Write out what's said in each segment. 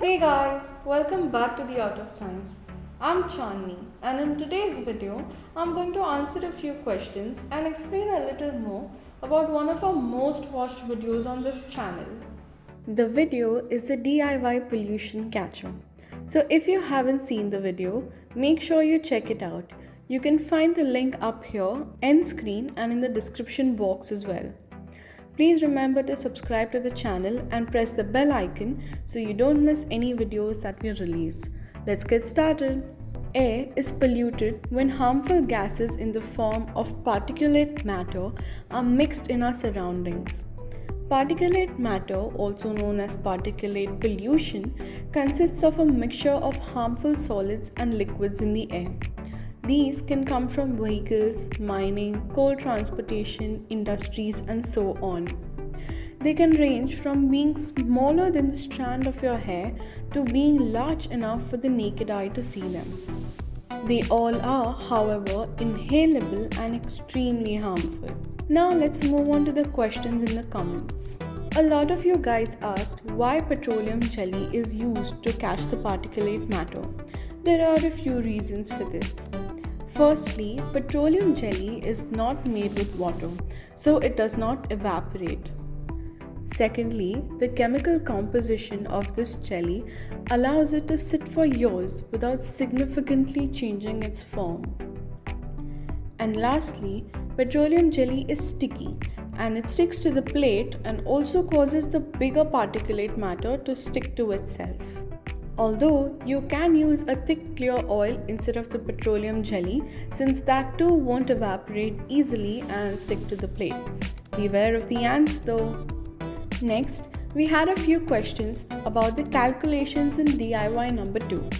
Hey guys, welcome back to the Art of Science. I'm Chandni, and in today's video, I'm going to answer a few questions and explain a little more about one of our most watched videos on this channel. The video is the DIY pollution catcher. So if you haven't seen the video, make sure you check it out. You can find the link up here, end screen, and in the description box as well. Please remember to subscribe to the channel and press the bell icon so you don't miss any videos that we release. Let's get started. Air is polluted when harmful gases in the form of particulate matter are mixed in our surroundings. Particulate matter, also known as particulate pollution, consists of a mixture of harmful solids and liquids in the air. These can come from vehicles, mining, coal transportation, industries, and so on. They can range from being smaller than the strand of your hair to being large enough for the naked eye to see them. They all are, however, inhalable and extremely harmful. Now let's move on to the questions in the comments. A lot of you guys asked why petroleum jelly is used to catch the particulate matter. There are a few reasons for this. Firstly, petroleum jelly is not made with water, so it does not evaporate. Secondly, the chemical composition of this jelly allows it to sit for years without significantly changing its form. And lastly, petroleum jelly is sticky and it sticks to the plate and also causes the bigger particulate matter to stick to itself. Although you can use a thick clear oil instead of the petroleum jelly, since that too won't evaporate easily and stick to the plate. Beware of the ants though. Next, we had a few questions about the calculations in DIY number 2.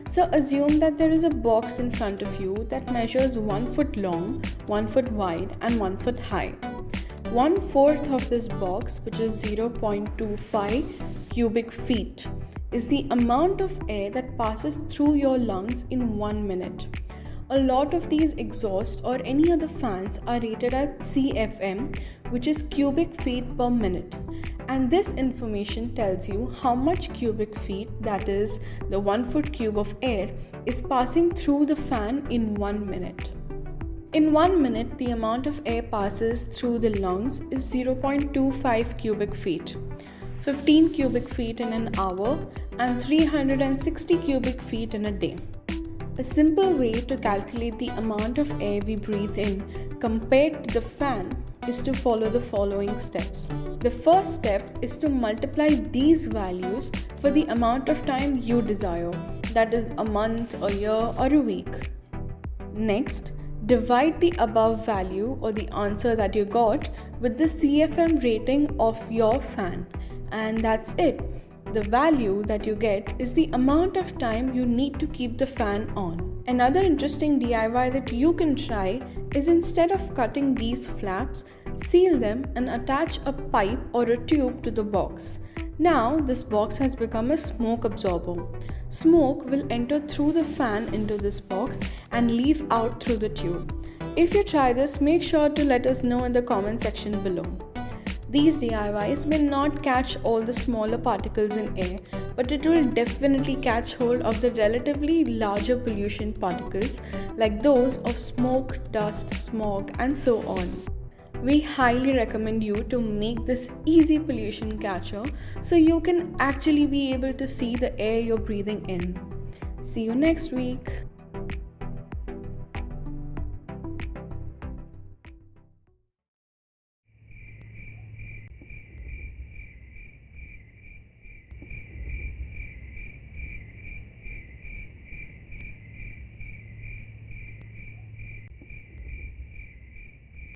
So assume that there is a box in front of you that measures 1 foot long, 1 foot wide and 1 foot high. 1/4 of this box, which is 0.25 cubic feet, is the amount of air that passes through your lungs in 1 minute. A lot of these exhaust or any other fans are rated at CFM, which is cubic feet per minute. And this information tells you how much cubic feet, that is the 1 foot cube of air, is passing through the fan in 1 minute. In 1 minute, the amount of air passes through the lungs is 0.25 cubic feet. 15 cubic feet in an hour and 360 cubic feet in a day. A simple way to calculate the amount of air we breathe in compared to the fan is to follow the following steps. The first step is to multiply these values for the amount of time you desire, that is a month, a year, or a week. Next, divide the above value or the answer that you got with the CFM rating of your fan. And that's it. The value that you get is the amount of time you need to keep the fan on. Another interesting DIY that you can try is, instead of cutting these flaps, seal them and attach a pipe or a tube to the box. Now this box has become a smoke absorber. Smoke will enter through the fan into this box and leave out through the tube. If you try this, make sure to let us know in the comment section below. These DIYs may not catch all the smaller particles in air, but it will definitely catch hold of the relatively larger pollution particles like those of smoke, dust, smog, and so on. We highly recommend you to make this easy pollution catcher so you can actually be able to see the air you're breathing in. See you next week.